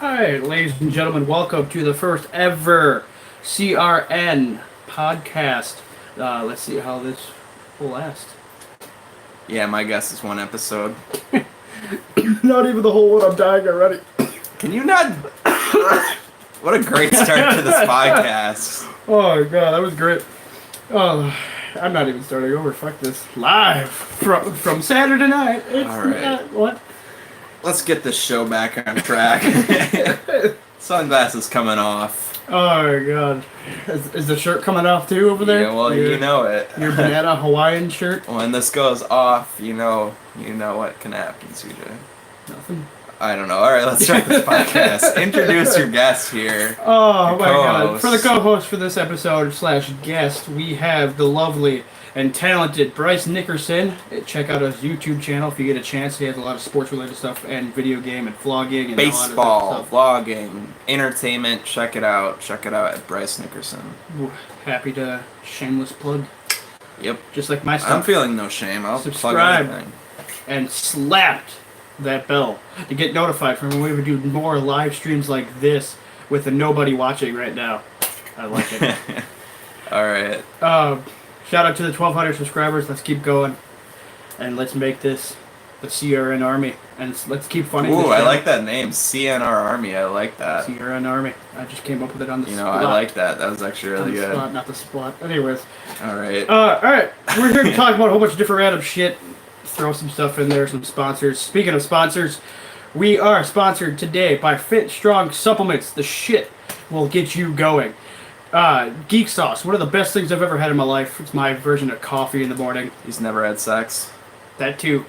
Hi, ladies and gentlemen. Welcome to the first ever CRN podcast. Let's see how this will last. Yeah, my guess is one episode. Not even the whole one. I'm dying already. Can you not? What a great start to this podcast. Oh my god, that was great. Oh, I'm not even starting over. Fuck this. Live from Saturday night. It's All right. What? Let's get this show back on track. Sunglasses coming off. Oh my god. Is the shirt coming off too over there? Yeah, well, you know it. Your banana Hawaiian shirt? When this goes off, you know what can happen, CJ. Nothing. I don't know. All right, let's start this podcast. Introduce your guest here. Oh Your my god. co-host. For the co-host for this episode / guest, we have the lovely and talented Bryce Nickerson. Check out his YouTube channel if you get a chance. He has a lot of sports related stuff and video game and vlogging and Baseball, a lot of stuff. vlogging, entertainment. Check it out. Check it out at Bryce Nickerson. Happy to shameless plug. Yep. Just like my stuff. I'm feeling no shame. I'll Subscribe. plug anything. And slapped that bell to get notified from when we would do more live streams like this with nobody watching right now. I like it. All right. Shout out to the 1,200 subscribers. Let's keep going, and let's make this the CRN Army, and let's keep funding. Ooh, this I channel. like that name, CNR Army. I like that. CRN Army. I just came up with it on the You know, spot. I like that. That was actually really On the good. spot, not the spot. Anyways, All right. all right. We're here to talk about a whole bunch of different random shit. Throw some stuff in there, some sponsors. Speaking of sponsors, we are sponsored today by Fit Strong Supplements. The shit will get you going. Geek Sauce, one of the best things I've ever had in my life. It's my version of coffee in the morning. He's never had sex. That too.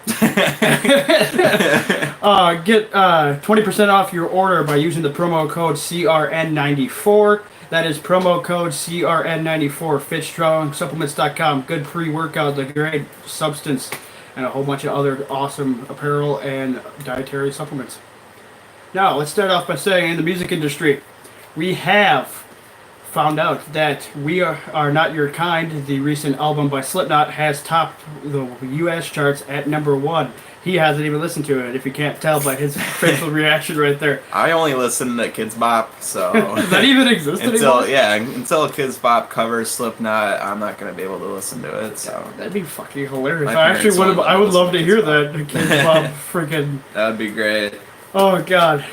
Get 20% off your order by using the promo code CRN94. That is promo code CRN94. FitStrongSupplements.com. Good pre-workout, the great substance, and a whole bunch of other awesome apparel and dietary supplements. Now, let's start off by saying in the music industry, we have found out that We Are Not Your Kind, the recent album by Slipknot, has topped the U.S. charts at #1. He hasn't even listened to it, if you can't tell by his facial reaction right there. I only listen to Kids Bop, so Does that even exist anymore? until Kids Bop covers Slipknot, I'm not gonna be able to listen to it. So That'd be fucking hilarious. My I actually parents would have. won't I would listen love to to hear Kids that. The Kids Bob freaking. that would be great. Oh god,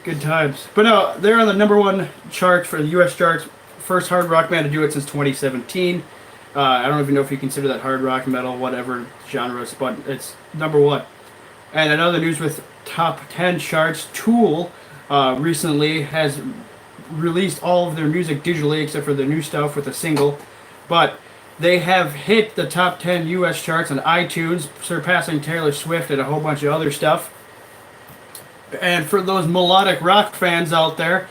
good times. But no, they're on the #1 chart for the U.S. charts. First hard rock band to do it since 2017. I don't even know if you consider that hard rock, metal, whatever genres, but it's #1. And another news with top 10 charts, Tool recently has released all of their music digitally except for the new stuff with a single. But they have hit the top 10 U.S. charts on iTunes, surpassing Taylor Swift and a whole bunch of other stuff. And for those melodic rock fans out there,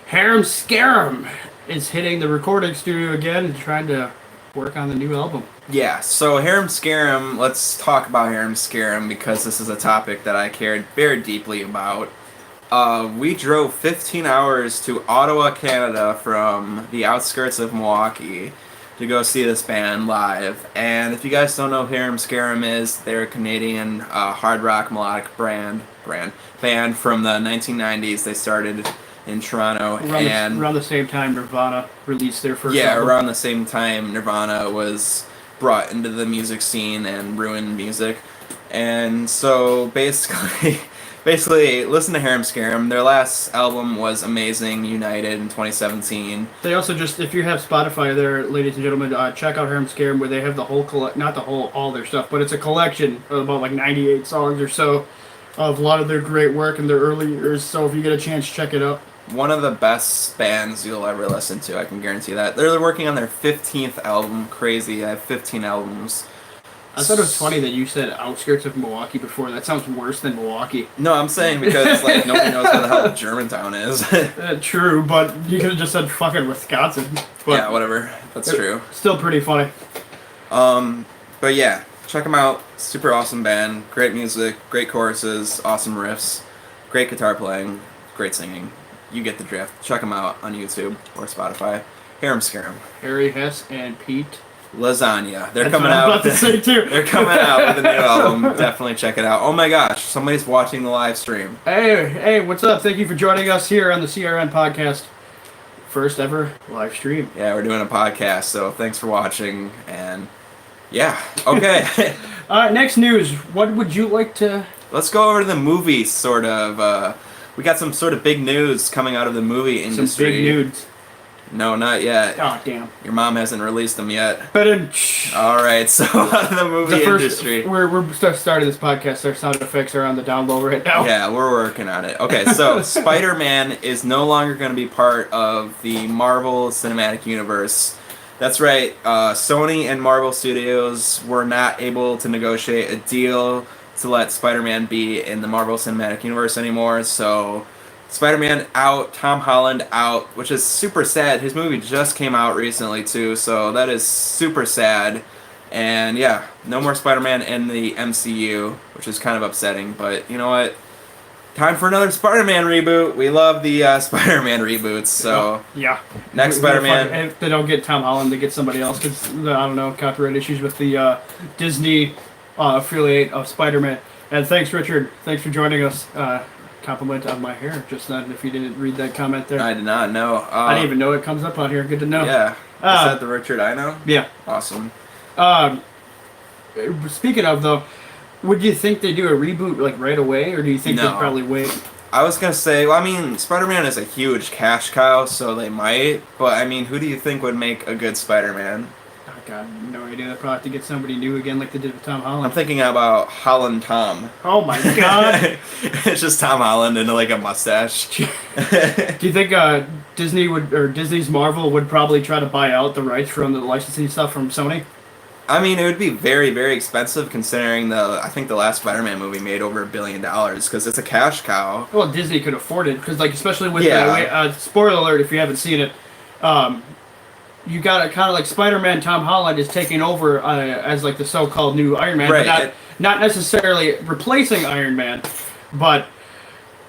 Harem Scarum is hitting the recording studio again and trying to work on the new album. Yeah, so Harem Scarum, let's talk about Harem Scarum because this is a topic that I cared very deeply about. We drove 15 hours to Ottawa, Canada from the outskirts of Milwaukee to go see this band live. And if you guys don't know who Harem Scarum is, they're a Canadian hard rock melodic band from the 1990s. They started in Toronto Around the same time Nirvana released their first album. around the same time Nirvana was brought into the music scene and ruined music. And so basically listen to Harem Scarum. Their last album was amazing, United, in 2017. They also just, if you have Spotify there, ladies and gentlemen, check out Harem Scarum, where they have the whole not the whole, all their stuff, but it's a collection of about like 98 songs or so of a lot of their great work in their early years. So if you get a chance, check it out. One of the best bands you'll ever listen to, I can guarantee that. They're working on their 15th album. Crazy, I have 15 albums. I thought it was funny that you said outskirts of Milwaukee before. That sounds worse than Milwaukee. No, I'm saying because like nobody knows where the hell Germantown is. True, but you could have just said fucking Wisconsin. But yeah, whatever. That's true. Still pretty funny. But yeah, check them out. Super awesome band. Great music, great choruses, awesome riffs, great guitar playing, great singing. You get the drift. Check them out on YouTube or Spotify. Harem Scarum. Harry Hess and Pete Lasagna. They're That's coming what I out. was about to say too. They're coming out with a new album. Definitely check it out. Oh my gosh, somebody's watching the live stream. Hey, what's up? Thank you for joining us here on the CRN podcast. First ever live stream. Yeah, we're doing a podcast, so thanks for watching. And yeah, okay. All right, next news. What would you like to... Let's go over to the movie, sort of. We got some sort of big news coming out of the movie industry. Some big nudes. No, not yet. Oh, damn. Your mom hasn't released them yet. But in... Alright, so out of the movie industry. We're starting this podcast. Our sound effects are on the down low right now. Yeah, we're working on it. Okay, so Spider-Man is no longer going to be part of the Marvel Cinematic Universe. That's right, Sony and Marvel Studios were not able to negotiate a deal to let Spider-Man be in the Marvel Cinematic Universe anymore, so Spider-Man out, Tom Holland out, which is super sad. His movie just came out recently too, so that is super sad. And yeah, no more Spider-Man in the MCU, which is kind of upsetting, but you know what? Time for another Spider-Man reboot. We love the Spider-Man reboots, so yeah. Next Spider-Man. If they don't get Tom Holland, they get somebody else, because, I don't know, copyright issues with the Disney affiliate of Spider-Man. And thanks, Richard. Thanks for joining us. Compliment on my hair just then, if you didn't read that comment there. I did not know. I didn't even know it comes up on here. Good to know. Yeah. Is that the Richard I know? Yeah. Awesome. Speaking of, though, would you think they do a reboot like right away, or do you think they'd probably wait? I was going to say, well, I mean, Spider-Man is a huge cash cow, so they might, but I mean, who do you think would make a good Spider-Man? Oh, God, no idea. They'll probably have to get somebody new again like they did with Tom Holland. I'm thinking about Holland Tom. Oh my God. It's just Tom Holland and like a mustache. Do you think Disney's Marvel would probably try to buy out the rights from the licensing stuff from Sony? I mean, it would be very, very expensive considering I think the last Spider-Man movie made over $1 billion because it's a cash cow. Well, Disney could afford it because, like, especially with spoiler alert if you haven't seen it, you got kind of like Spider-Man. Tom Holland is taking over as like the so-called new Iron Man, right? But not necessarily replacing Iron Man, but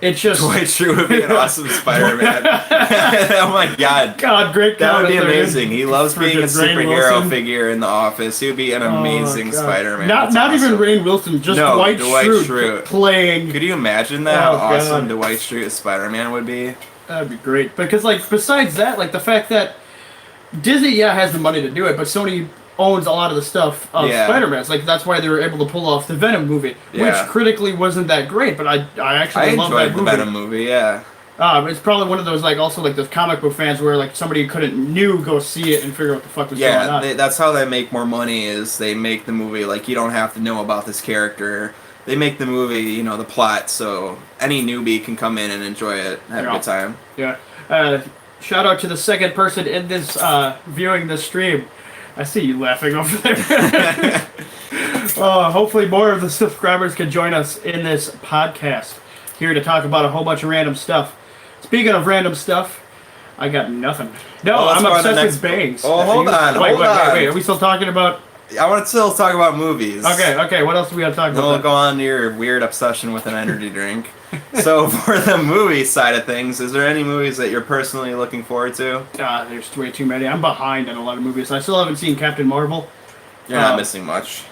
it's just Dwight Schrute would be an awesome Spider-Man. Oh my God! God, great! That would be amazing. He loves being a superhero figure in the office. He would be an amazing Spider-Man. Not awesome. Even Rainn Wilson, just Dwight Schrute playing. Could you imagine that? How awesome Dwight Schrute as Spider-Man would be? That'd be great. Because like besides that, like the fact that Disney, has the money to do it, but Sony owns a lot of the stuff of Spider-Man. It's like that's why they were able to pull off the Venom movie, which critically wasn't that great, but I actually love that movie. I enjoyed the Venom movie, yeah. It's probably one of those like also like those comic book fans where like somebody couldn't go see it and figure out what the fuck was going on. Yeah, that's how they make more money. Is they make the movie like you don't have to know about this character. They make the movie, the plot, so any newbie can come in and enjoy it, have a good time. Yeah. Shout out to the second person in this viewing this stream. I see you laughing over there. Hopefully more of the subscribers can join us in this podcast. Here to talk about a whole bunch of random stuff. Speaking of random stuff, I got nothing. No, I'm obsessed with bangs. Oh, hold on. Wait. Are we still talking about... I want to still talk about movies. Okay. What else do we got to talk about? Then we'll go on to your weird obsession with an energy drink. So for the movie side of things, is there any movies that you're personally looking forward to? There's way too many. I'm behind on a lot of movies. I still haven't seen Captain Marvel. You're not missing much.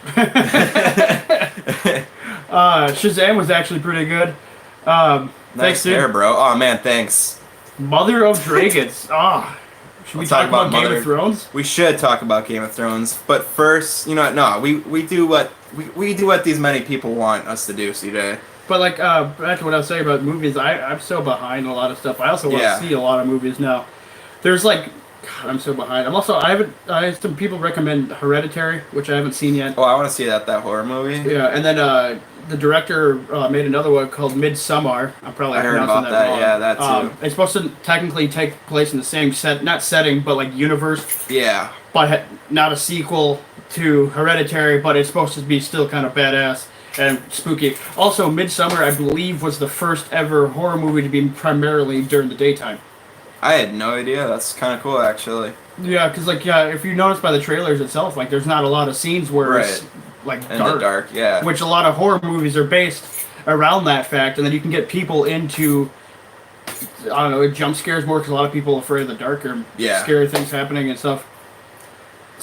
Shazam was actually pretty good. Nice hair, bro. Oh man, thanks. Mother of Dragons. Should we talk about Game of Thrones? We should talk about Game of Thrones, but first, we do what these many people want us to do, CJ. But like back to what I was saying about movies, I'm so behind a lot of stuff. I also want to see a lot of movies now. There's like, God, I'm so behind. I had some people recommend Hereditary, which I haven't seen yet. Oh, I want to see that horror movie. Yeah, and then the director made another one called Midsommar. I'm probably pronouncing that wrong. Yeah, that too. It's supposed to technically take place in the same setting, but like universe. Yeah. But not a sequel to Hereditary, but it's supposed to be still kind of badass and spooky. Also, Midsommar, I believe, was the first ever horror movie to be primarily during the daytime. I had no idea. That's kind of cool, actually. Yeah, because if you notice by the trailers itself, like there's not a lot of scenes where it's like in the dark, yeah. Which a lot of horror movies are based around that fact, and then you can get people into, I don't know, jump scares more because a lot of people are afraid of the dark or scary things happening and stuff.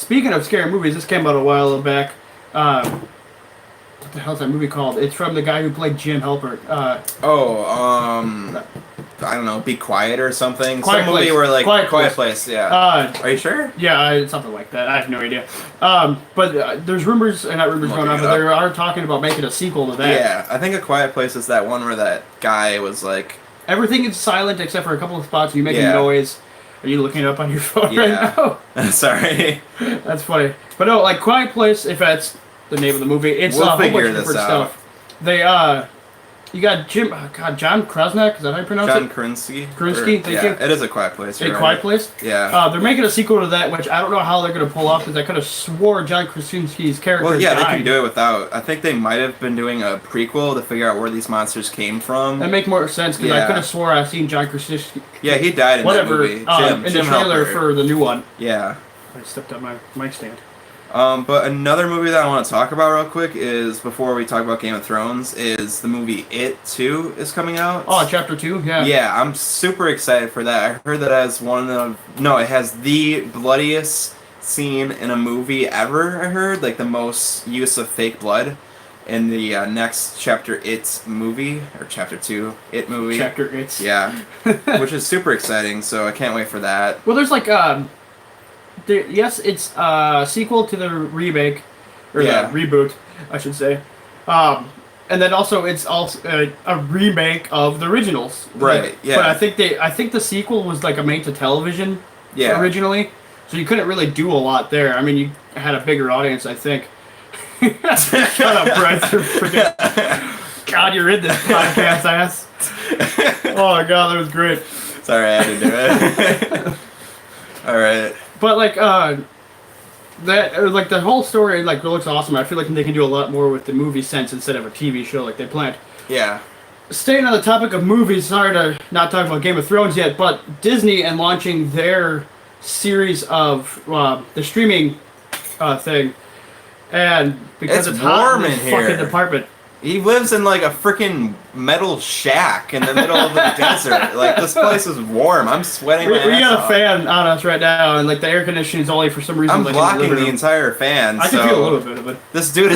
speaking of scary movies, this came out a while back. What the hell's that movie called? It's from the guy who played Jim Halpert. I don't know, Be Quiet or something. Quiet Some movie Place. where like Quiet Place. Yeah. Are you sure? Yeah, something like that. I have no idea. But there's rumors, and not rumors going on, but they are talking about making a sequel to that. Yeah, I think A Quiet Place is that one where that guy was like... Everything is silent except for a couple of spots. You make a noise. Are you looking it up on your phone right now? Sorry. That's funny. But no, like Quiet Place, if that's the name of the movie, it's we'll a whole bunch figure of this different out. stuff. They, you got John Krasnak, is that how you pronounce John it? Krasinski. Thank you. It is A Quiet Place. A Quiet Place? Yeah. They're making a sequel to that, which I don't know how they're going to pull off, because I could have swore John Krasinski's character Well, yeah, died. they can do it without. I think they might have been doing a prequel to figure out where these monsters came from. That makes more sense, because I could have swore I've seen John Krasinski. Yeah, he died in that movie. In the trailer for the new one. Yeah. I stepped up my mic stand. But another movie that I want to talk about real quick is, before we talk about Game of Thrones, is the movie It 2 is coming out. Oh, Chapter 2? Yeah. Yeah, I'm super excited for that. I heard that as it has the bloodiest scene in a movie ever, I heard. Like, the most use of fake blood in the next Chapter It movie, or Chapter 2 It movie. Chapter It. Yeah. Which is super exciting, so I can't wait for that. Well, there's like, yes, it's a sequel to the remake, or the reboot, I should say. And then also it's also a remake of the originals. Right. Like, yeah. But I think the sequel was like a made to television. Yeah. Originally, so you couldn't really do a lot there. I mean, you had a bigger audience, I think. Shut up, Bryce. You're freaking... God, you're in this podcast, ass. Oh my God, that was great. Sorry, I had to do it. All right. But like the whole story like looks awesome. I feel like they can do a lot more with the movie sense instead of a TV show like they planned. Yeah. Staying on the topic of movies, sorry to not talk about Game of Thrones yet, but Disney and launching their series of the streaming thing, and because it's hot in this fucking department. He lives in like a freaking metal shack in the middle of the desert. Like, this place is warm. I'm sweating my ass off. We got a fan on us right now, and like the air conditioning is only for some reason. I'm like, blocking the entire fan. I can feel a little bit of it. This dude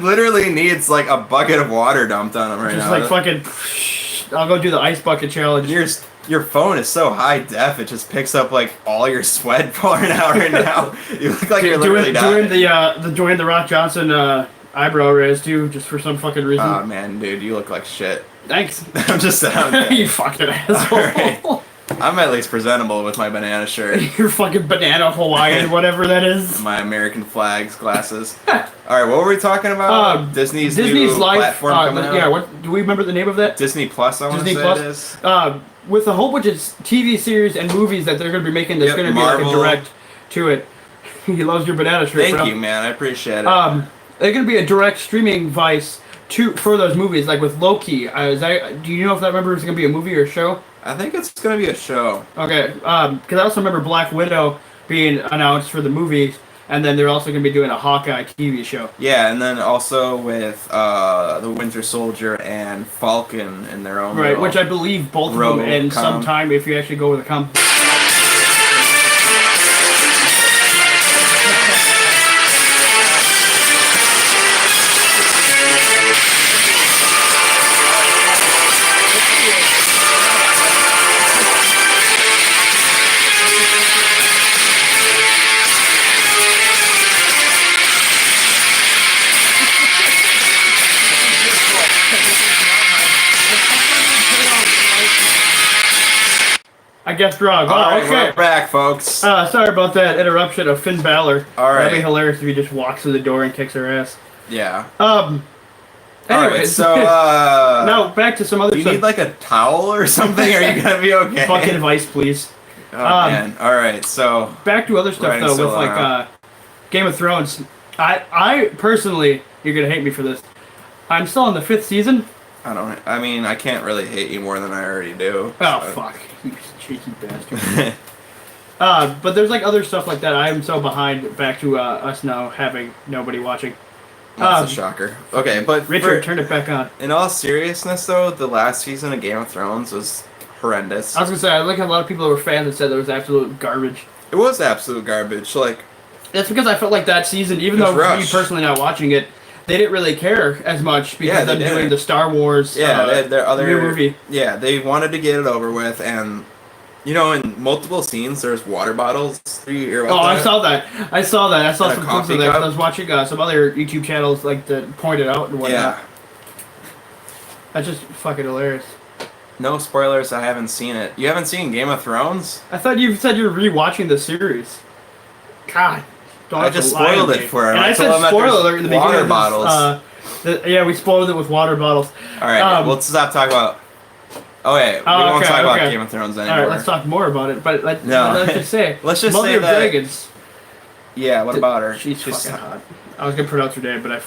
literally needs like a bucket of water dumped on him right now. Just like fucking. I'll go do the ice bucket challenge. Your phone is so high def, it just picks up like all your sweat pouring out right now. You look like you're literally dying. Doing the Rock Johnson eyebrow raise too, just for some fucking reason. Oh man, dude, you look like shit. Thanks. I'm just saying. You fucking asshole. Right. I'm at least presentable with my banana shirt. Your fucking banana Hawaiian, whatever that is. My American flags glasses. All right, what were we talking about? Disney's new live platform coming out. Yeah, what do we remember the name of that? Disney Plus. I want to say it is. With a whole bunch of TV series and movies that they're going to be making, there's going to be like a direct to it. He loves your banana shirt. Thank you, man. I appreciate it. They're going to be a direct streaming device for those movies, like with Loki. Do you know if that remember is going to be a movie or a show? I think it's going to be a show. Okay, because I also remember Black Widow being announced for the movies, and then they're also going to be doing a Hawkeye TV show. Yeah, and then also with the Winter Soldier and Falcon in their own right, which I believe both of them in some time if you actually go with a com. I guessed wrong. All right, okay. we're back, folks. Sorry about that interruption of Finn Balor. All right. That'd be hilarious if he just walks through the door and kicks her ass. Yeah. Anyways, all right, so now back to some other do you stuff. need like a towel or something? Are you gonna be okay? Bucket of ice, please. Oh man. All right, so back to other stuff though, with like Game of Thrones. I personally, you're gonna hate me for this. I'm still on the 5th season. I mean, I can't really hate you more than I already do. Oh fuck, you cheeky bastard. But there's like other stuff like that. I am so behind. Back to us now having nobody watching. That's a shocker. Okay, but Richard, turn it back on. In all seriousness, though, the last season of Game of Thrones was horrendous. I was gonna say, I like a lot of people that were fans that said it was absolute garbage. It was absolute garbage. Like, That's because I felt like that season, even though me personally not watching it, they didn't really care as much because they're doing the Star Wars their other new movie. Yeah, they wanted to get it over with, and you know, in multiple scenes, there's water bottles. Do you hear about that? I saw that. I saw some clips of that. I was watching some other YouTube channels that pointed out and whatnot. Yeah. That's just fucking hilarious. No spoilers. I haven't seen it. You haven't seen Game of Thrones? I thought you said you're rewatching the series. God. I just spoiled it for him. And I said spoiler alert in the beginning. Water bottles. Yeah, we spoiled it with water bottles. All right, let's stop talking about. Oh wait, we won't talk about Game of Thrones anymore. All right, let's talk more about it. But let's just say, let's just Mother say of that. Dragons. Yeah, what about her? She's fucking hot. I was gonna pronounce her name, but I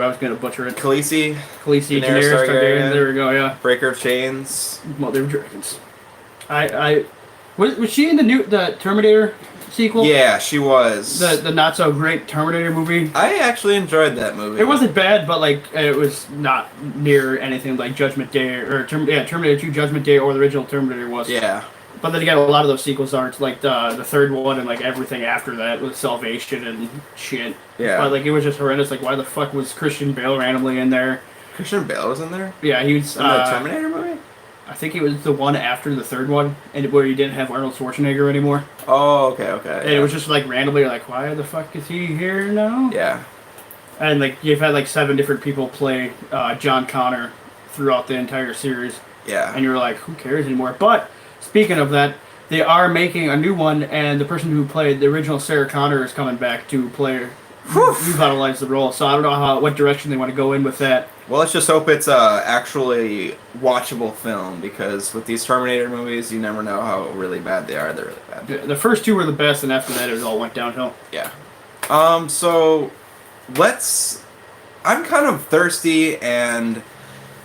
was gonna butcher it. Khaleesi, Daenerys Targaryen. There we go. Yeah. Breaker of Chains. Mother of Dragons. Was she in the Terminator sequel? Yeah, she was. The not so great Terminator movie. I actually enjoyed that movie. It wasn't bad, but like it was not near anything like Judgment Day or Terminator 2 Judgment Day or the original Terminator was. Yeah. But then again, a lot of those sequels aren't like the third one and like everything after that with Salvation and shit. Yeah. But like it was just horrendous. Like why the fuck was Christian Bale randomly in there? Christian Bale was in there? Yeah, he was in the Terminator movie? I think it was the one after the third one, and where you didn't have Arnold Schwarzenegger anymore. Oh, okay. And it was just like randomly like, why the fuck is he here now? Yeah. And like you've had like 7 different people play John Connor throughout the entire series. Yeah. And you're like, who cares anymore? But speaking of that, they are making a new one, and the person who played the original Sarah Connor is coming back to play, revitalize the role. So I don't know what direction they want to go in with that. Well, let's just hope it's a actually watchable film, because with these Terminator movies, you never know how really bad they are. They're really bad. The first 2 were the best, and after that, it all went downhill. Yeah. So I'm kind of thirsty, and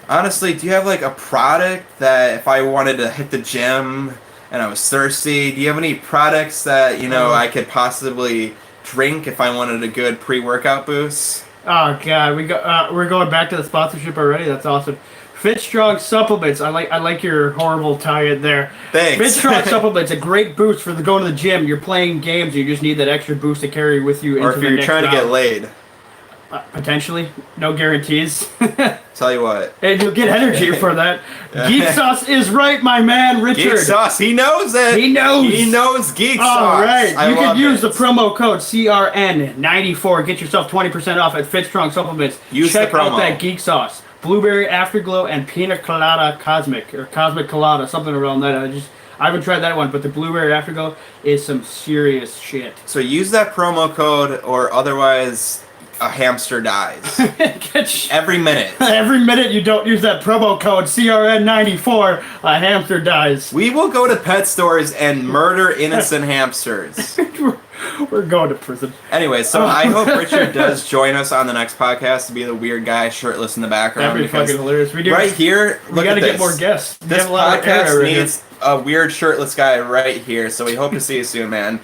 honestly, do you have like a product that if I wanted to hit the gym and I was thirsty, do you have any products that, you know, I could possibly drink if I wanted a good pre-workout boost? Oh god, we're going back to the sponsorship already. That's awesome. FitStrong supplements. I like your horrible tie-in there. Thanks. FitStrong supplements, a great boost for going to the gym. You're playing games, you just need that extra boost to carry with you. Or if you're trying to get laid. Potentially, no guarantees. Tell you what. And you'll get energy for that. Geek Sauce is right, my man, Richard. Geek Sauce, he knows it. He knows Geek Sauce. All right, you can use the promo code CRN94. Get yourself 20% off at FitStrong Supplements. Check out that Geek Sauce, Blueberry Afterglow, and Pina Colada Cosmic Colada, something around that. I haven't tried that one, but the Blueberry Afterglow is some serious shit. So use that promo code, or otherwise a hamster dies. Every minute. Every minute you don't use that promo code CRN94, a hamster dies. We will go to pet stores and murder innocent hamsters. We're going to prison. Anyway, so I hope Richard does join us on the next podcast to be the weird guy shirtless in the background. That'd be fucking hilarious. We do. Right here, we gotta get more guests. This podcast needs a weird shirtless guy right here, so we hope to see you soon, man.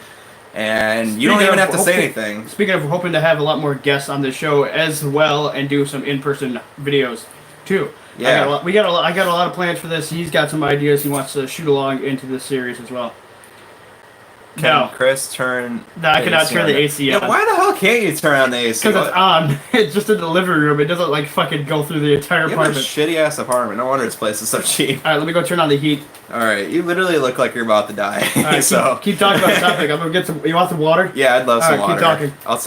And you don't even have to say anything. Speaking of hoping to have a lot more guests on the show as well, and do some in-person videos too. Yeah, I got a lot of plans for this. He's got some ideas he wants to shoot along into this series as well. Can Chris turn? No, I cannot turn the AC on. Yeah, why the hell can't you turn on the AC? Because it's on. It's just in the living room. It doesn't like fucking go through the entire apartment. You have a shitty ass apartment. No wonder this place is so cheap. All right, let me go turn on the heat. All right, you literally look like you're about to die. All right, so keep talking about the topic. I'm gonna get some. You want some water? Yeah, I'd love some water. Keep talking. I'll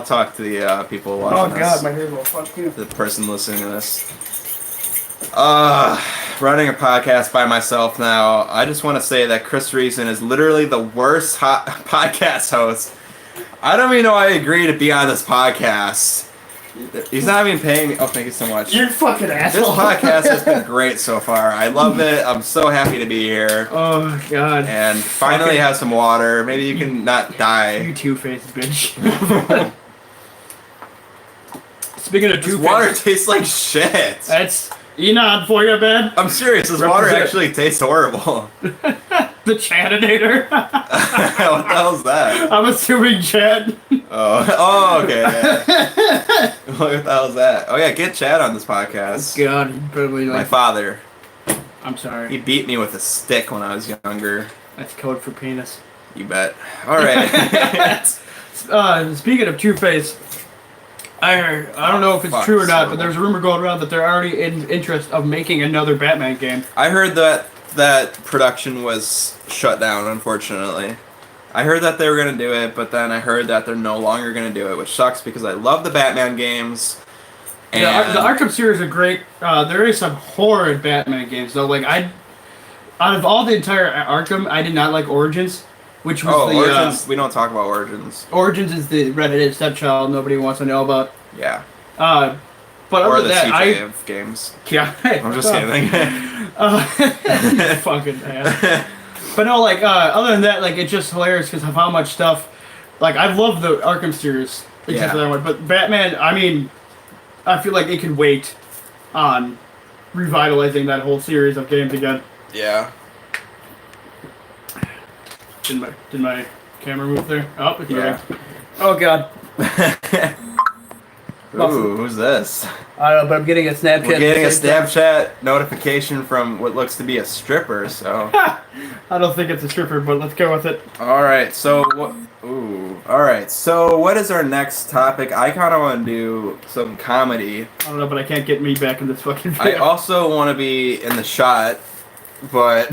talk to the people watching this. Oh god, my hair's all fucked too. The person listening to this. Running a podcast by myself now. I just want to say that Chris Reason is literally the worst podcast host. I don't even know I agree to be on this podcast. He's not even paying me. Oh, thank you so much. You're fucking asshole. This podcast has been great so far. I love it. I'm so happy to be here. Oh god. And finally have some water. Maybe you can not die. You two-faced bitch. Speaking of two-faced, water tastes like shit. That's Enon for you, man. I'm serious. This water actually tastes horrible. The Chadinator. What the hell's that? I'm assuming Chad. Oh, okay. Yeah. What the hell's that? Oh yeah, get Chad on this podcast. God, he probably like. My father. I'm sorry. He beat me with a stick when I was younger. That's code for penis. You bet. All right. Speaking of Two-Face, I don't know if it's true or not, but there's a rumor going around that they're already in interest of making another Batman game. I heard that production was shut down, unfortunately. I heard that they were going to do it, but then I heard that they're no longer going to do it, which sucks because I love the Batman games. And The Arkham series are great. There is some horrid Batman games, though. Like, out of all the entire Arkham, I did not like Origins, which was Origins, we don't talk about Origins. Origins is the redheaded stepchild nobody wants to know about. Yeah. But or other the than that, CJ games. Yeah. I'm just kidding. Fucking ass. But no, like, other than that, like, it's just hilarious because of how much stuff. Like, I love the Arkham series, except for that one. But Batman, I mean, I feel like it could wait on revitalizing that whole series of games again. Yeah. Did my camera move there? Oh, it's Yeah. moving. Oh, God. Ooh, who's this? I don't know, but I'm getting a Snapchat. We're getting a Snapchat notification from what looks to be a stripper, so... I don't think it's a stripper, but let's go with it. Alright, so what... Ooh. Alright, so what is our next topic? I kind of want to do some comedy. I don't know, but I can't get me back in this fucking I video. also want to be in the shot, but...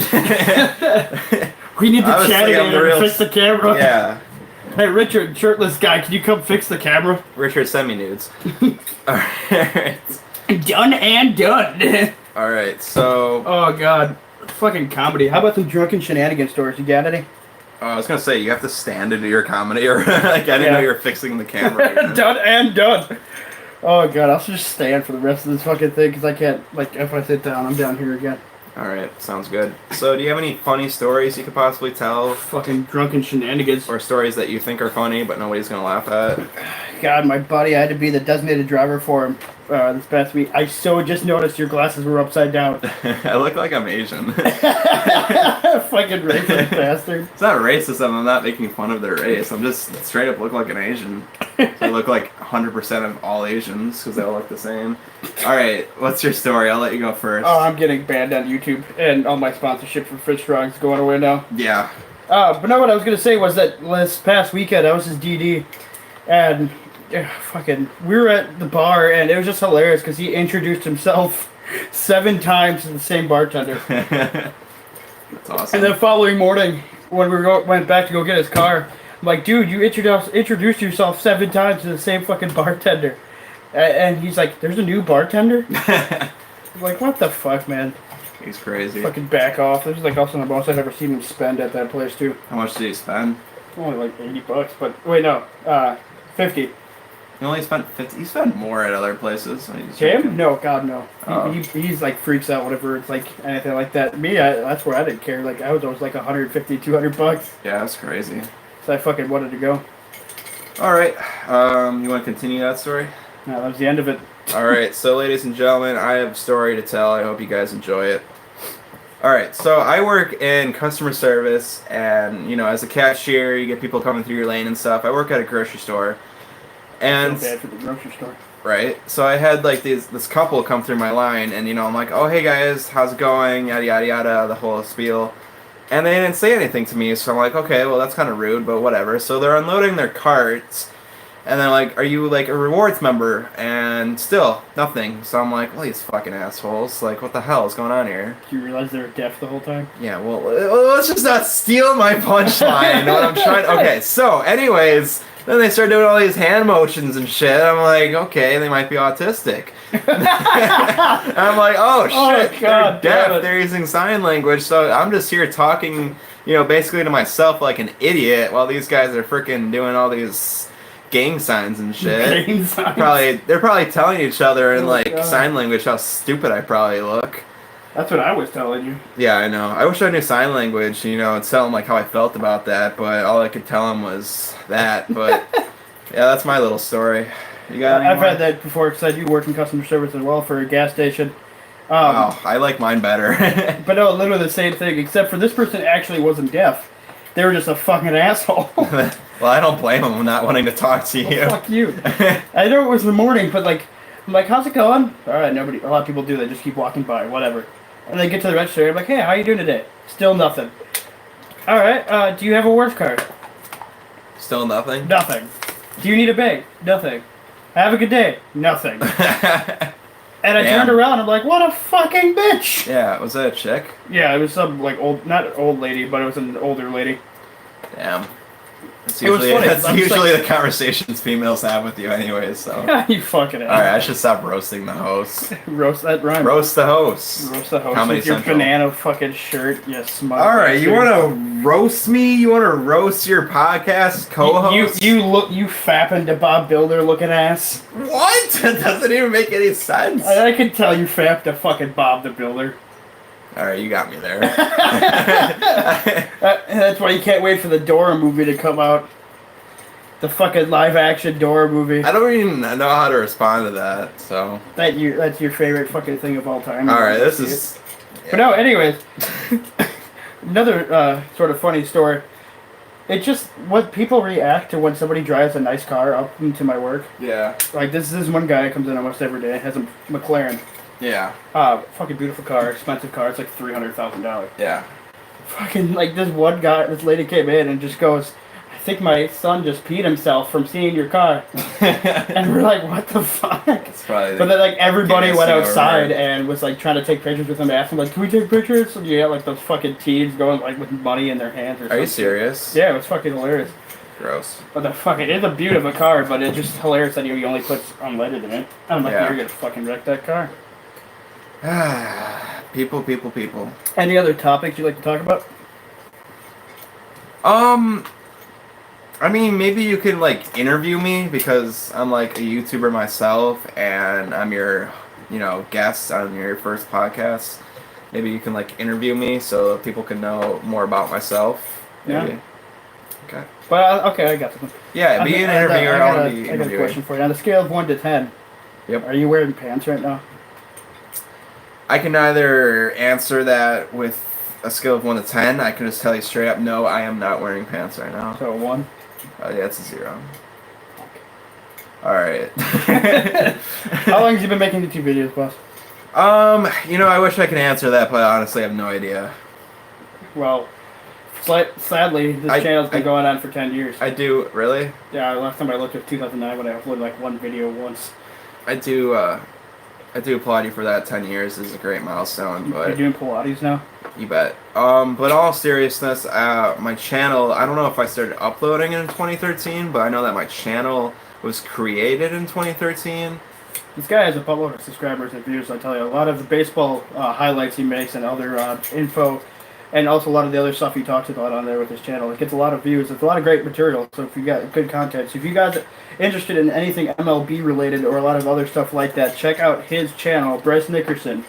We need the I was chat thinking in there to fix the camera. Yeah. Hey, Richard, shirtless guy, can you come fix the camera? Richard, send me nudes. Alright. Done and done. Alright, so... Oh, God. Fucking comedy. How about some drunken shenanigan stories? You got any? I was gonna say, you have to stand into your comedy, or like, I didn't know you were fixing the camera. Done and done. Oh, God, I'll just stand for the rest of this fucking thing, because I can't, like, if I sit down, I'm down here again. Alright, sounds good. So, do you have any funny stories you could possibly tell? Fucking drunken shenanigans. Or stories that you think are funny, but nobody's gonna laugh at? God, my buddy, I had to be the designated driver for him this past week. I just noticed your glasses were upside down. I look like I'm Asian. Fucking racist bastard. It's not racism, I'm not making fun of their race. I'm just straight up look like an Asian. I look like 100% of all Asians, because they all look the same. Alright, what's your story? I'll let you go first. Oh, I'm getting banned on YouTube, and all my sponsorship for Fish Strong's going away now. Yeah. But no, what I was going to say was that this past weekend, I was his DD, and we were at the bar, and it was just hilarious, because he introduced himself 7 times to the same bartender. That's awesome. And the following morning, when we went back to go get his car, I'm like, dude, you introduced yourself 7 times to the same fucking bartender. And he's like, there's a new bartender? I'm like, what the fuck, man? He's crazy. Fucking back off. This is like also the most I've ever seen him spend at that place, too. How much did he spend? Only like $80, but wait, no, 50. He only spent 50. He spent more at other places. Him? No, God, no. Oh. He's like freaks out whenever it's like anything like that. Me, that's where I didn't care. Like I was always like $150, $200. Yeah, that's crazy. So I fucking wanted to go. All right. You want to continue that story? No, that was the end of it. All right. So, ladies and gentlemen, I have a story to tell. I hope you guys enjoy it. All right. So I work in customer service, and as a cashier, you get people coming through your lane and stuff. I work at a grocery store, and So bad for the grocery store. right. So I had like this couple come through my line, and I'm like, oh hey guys, how's it going? Yada yada yada, the whole spiel. And they didn't say anything to me, so I'm like, okay, well that's kind of rude, but whatever. So they're unloading their carts, and they're like, are you like a rewards member? And still nothing. So I'm like, well, these fucking assholes, like what the hell is going on here? Do you realize they were deaf the whole time? Yeah, well, let's just not steal my punchline. What I'm trying. Okay, so anyways. Then they start doing all these hand motions and shit. I'm like, okay, they might be autistic. And I'm like, oh shit, God, they're damn deaf. it. They're using sign language. So I'm just here talking, basically to myself like an idiot while these guys are freaking doing all these gang signs and shit. Gang signs. They're probably telling each other in God. sign language how stupid I probably look. That's what I was telling you. Yeah, I know. I wish I knew sign language, and tell them like how I felt about that, but all I could tell them was that. But yeah, that's my little story. You got any I've more? had that before because I do work in customer service as well for a gas station. Oh, I like mine better. But no, literally the same thing, except for this person actually wasn't deaf. They were just a fucking asshole. Well, I don't blame them not wanting to talk to you. Well, fuck you. I know it was the morning, but I'm like, how's it going? All right, a lot of people do. They just keep walking by, whatever. And they get to the register. I'm like, hey, how you doing today? Still nothing. All right. Do you have a worth card? Still nothing? Nothing. Do you need a bag? Nothing. Have a good day. Nothing. And I turned around and I'm like, what a fucking bitch! Yeah, was that a chick? Yeah, it was some, like, not old lady, but it was an older lady. Damn. That's It was funny, that's I'm just usually like- the conversations females have with you anyways, so. You fucking ass. Alright, I should stop roasting the host. Roast that rhyme. Roast the host. Roast the host Comedy with your Central. banana fucking shirt, you smug. Alright, you bastard. wanna roast me? You wanna roast your podcast co-host? You fapping to Bob Builder looking ass. What? That doesn't even make any sense. I can tell you fapped to fucking Bob the Builder. Alright, you got me there. That's why you can't wait for the Dora movie to come out. The fucking live action Dora movie. I don't even know how to respond to that, so. That's your favorite fucking thing of all time. Alright, this is. But no, anyways. Another sort of funny story. It's just what people react to when somebody drives a nice car up into my work. Yeah. Like this is one guy that comes in almost every day, has a McLaren. Yeah. Fucking beautiful car, expensive car. It's like $300,000. Yeah. Fucking like this lady came in and just goes, I think my son just peed himself from seeing your car. And we're like, what the fuck? It's probably But then like everybody Guinness went thing over outside there. and was like trying to take pictures with him. Asked him like, can we take pictures? So you got like those fucking teens going like with money in their hands or something. Are you serious? Yeah, it was fucking hilarious. Gross. But the fucking it's a beauty of a car, but it's just hilarious that he only puts unleaded in it. I'm like, Yeah. you're gonna fucking wreck that car. People. Any other topics you'd like to talk about? I mean, maybe you can like interview me because I'm like a YouTuber myself, and I'm your, guest on your first podcast. Maybe you can like interview me so people can know more about myself. Maybe. Yeah. Okay. But okay, I got this. Yeah, be an interviewer. I want to be I got a interviewing. question for you. On a scale of 1 to 10, Yep. are you wearing pants right now? I can either answer that with a scale of 1 to 10. I can just tell you straight up, no, I am not wearing pants right now. So 1. Yeah, it's a 0. All right. How long have you been making YouTube videos, boss? I wish I could answer that, but honestly, I have no idea. Well, sadly, this channel's been going on for 10 years. I do, really? Yeah, last time I looked at 2009 when I uploaded like one video once. I do applaud you for that. 10 years is a great milestone, You're but doing Pilates now? you bet. But in all seriousness, my channel, I don't know if I started uploading in 2013, but I know that my channel was created in 2013. This guy has a buttload of subscribers and views, I tell you. A lot of the baseball highlights he makes and other info, and also a lot of the other stuff he talks about on there with his channel. It gets a lot of views. It's a lot of great material, so if you got good content. So if you guys are interested in anything MLB related or a lot of other stuff like that, check out his channel, Bryce Nickerson.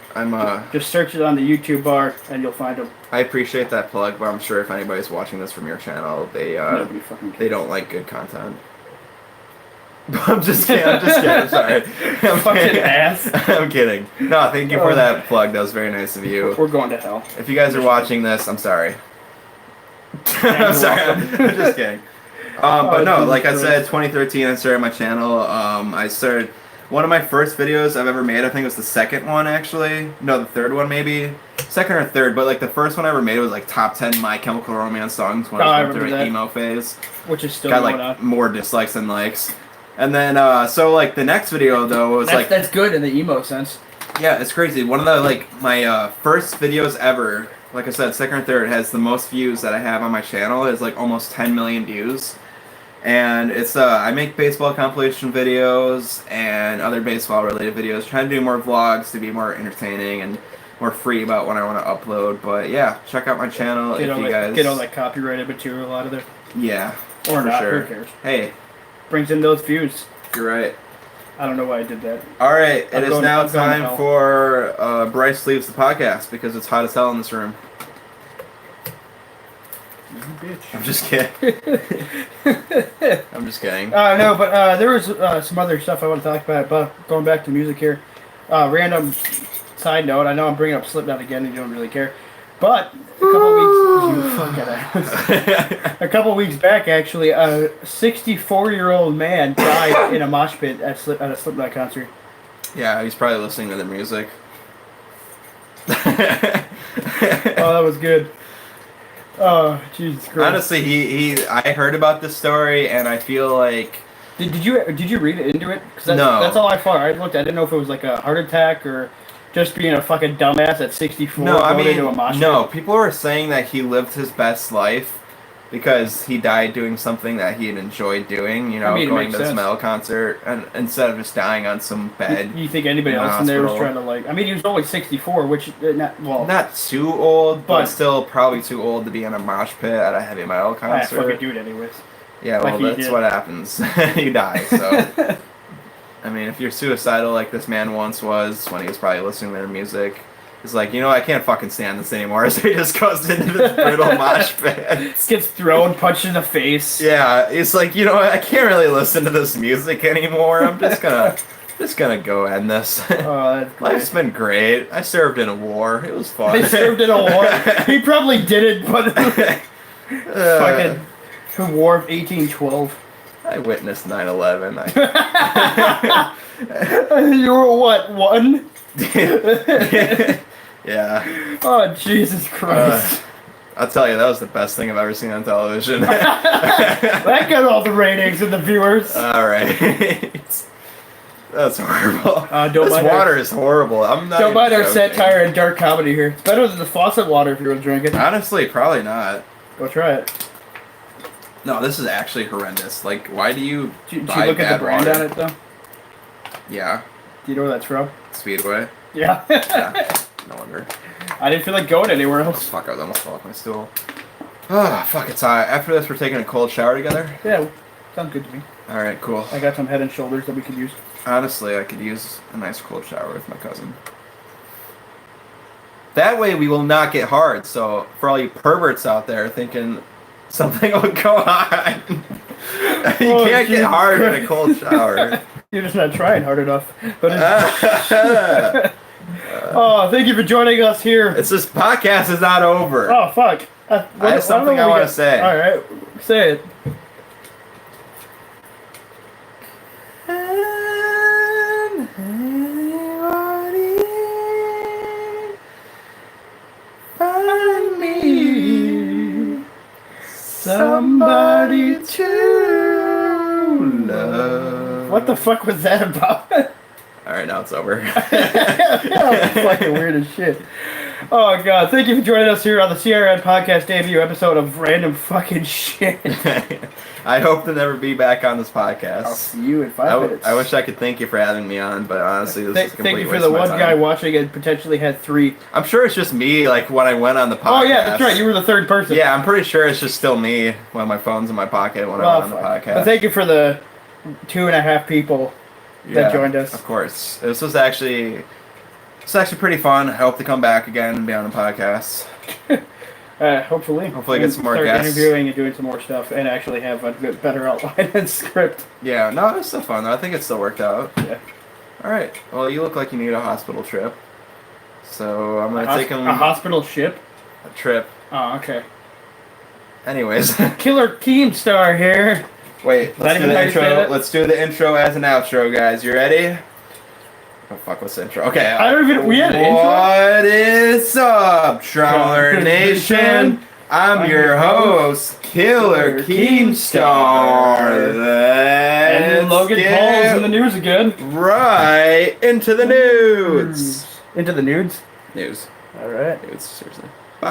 Just search it on the YouTube bar and you'll find him. I appreciate that plug, but I'm sure if anybody's watching this from your channel, they don't like good content. I'm just kidding. I'm sorry. I'm Fucking kidding. ass. I'm kidding. No, thank you for that plug. That was very nice of you. We're going to hell. If you guys are watching this, I'm sorry. I'm sorry. I'm just kidding. But no, like I said, 2013, I started my channel. I started one of my first videos I've ever made. I think it was the second one, actually. No, the third one, maybe. Second or third, but like the first one I ever made was like top 10 My Chemical Romance songs when I was going through an emo phase. Which is still got going like on. more dislikes than likes. And then, so like the next video though was That's good in the emo sense. yeah, it's crazy. One of the my first videos ever, like I said, second or third, has the most views that I have on my channel. It's like almost 10 million views. And it's I make baseball compilation videos and other baseball related videos, trying to do more vlogs to be more entertaining and more free about when I want to upload. But yeah, check out my channel if you guys get all that copyrighted material out of there. Yeah, Or for not, sure. who cares? Hey, Brings in those views. you're right. I don't know why I did that. All right, it I'm is going- now I'm going to time hell. for Bryce leaves the podcast because it's hot as hell in this room. Bitch. I'm just kidding. I'm just kidding. No, but there was some other stuff I want to talk about. But going back to music here, random side note. I know I'm bringing up Slipknot again, and you don't really care. But a couple weeks back, actually, a 64-year-old man died in a mosh pit at a Slipknot concert. Yeah, he's probably listening to the music. Oh, that was good. Oh, Jesus Christ. Honestly, I heard about this story, and I feel like... Did you read into it? Cause No. That's all I thought. I looked. I didn't know if it was like a heart attack or just being a fucking dumbass at 64 No, I going mean, into a mosh no. pit. People are saying that he lived his best life because he died doing something that he had enjoyed doing. You know, I mean, it going makes to this sense. metal concert, and instead of just dying on some bed. You think anybody in a else in there was hospital. trying to like? I mean, he was only 64, which Not too old, but But- still probably too old to be in a mosh pit at a heavy metal I fucking concert. do it anyways. Yeah, like well, he that's did. what happens. You die, so... I mean, if you're suicidal like this man once was when he was probably listening to their music, he's like, I can't fucking stand this anymore. So he just goes into this brutal mosh pit. Gets thrown, punched in the face. Yeah, he's like, I can't really listen to this music anymore. I'm just gonna go end this. Oh, that's great. Life's been great. I served in a war. It was fun. They served in a war. He probably did it, but fucking the War of 1812. I witnessed 9/11. You were what, one? Yeah. Oh, Jesus Christ. I'll tell you, that was the best thing I've ever seen on television. That got all the ratings and the viewers. All right. That's horrible. Don't this mind water is horrible. I'm not. Don't even mind our joking. satire and dark comedy here. It's better than the faucet water if you were to drink it. Honestly, probably not. Go try it. No, this is actually horrendous. Like, why do you Did you buy look at bad the brand water? on it, though? Yeah, Do you know where that's from? Speedway. Yeah. Yeah, no wonder. I didn't feel like going anywhere Oh, else. fuck, I almost fell off my stool. Ah, fuck, it's hot. After this, we're taking a cold shower together? Yeah, sounds good to me. Alright, cool. I got some Head and Shoulders that we could use. Honestly, I could use a nice cold shower with my cousin. That way we will not get hard, so for all you perverts out there thinking something will go on, you Oh, can't Jesus get hard in a Christ. cold shower. You're just not trying hard enough. But oh, thank you for joining us here. It's this podcast is not over. Oh, fuck. I have something I want to say. Alright, say it. Find me Somebody to love. What the fuck was that about? Alright, now it's over. That was fucking weird as shit. Oh god, thank you for joining us here on the CRN podcast debut episode of random fucking shit. I hope to never be back on this I'll podcast. see you in 5 minutes. I wish I could thank you for having me on, but honestly, this is a complete Thank you for waste the of my one time. guy watching and potentially had 3. I'm sure it's just me, like, when I went on the podcast. Oh yeah, that's right, you were the 3rd person. Yeah, I'm pretty sure it's just still me when my phone's in my pocket when I went on the fuck. podcast. But thank you for the 2.5 people that joined us. Of course. This was actually pretty fun. I hope to come back again and be on the podcast. Hopefully get some more start guests. interviewing and doing some more stuff and actually have a bit better outline and script. Yeah, no, it was still fun though. I think it still worked out. Yeah. Alright, well, you look like you need a hospital trip. So I'm going to take him A hospital ship? a trip. Oh, okay. Anyways. Killer Keemstar here. Wait, that let's do even the how you say intro. it? Let's do the intro as an outro, guys. You ready? Oh fuck, what's the intro? Okay. I don't even. We had an intro. What is up, Trawler Nation? I'm your host, Killer Keemstar. And Logan Paul's in the news again. Right into the nudes. Into the nudes. News. All right. Nudes, seriously.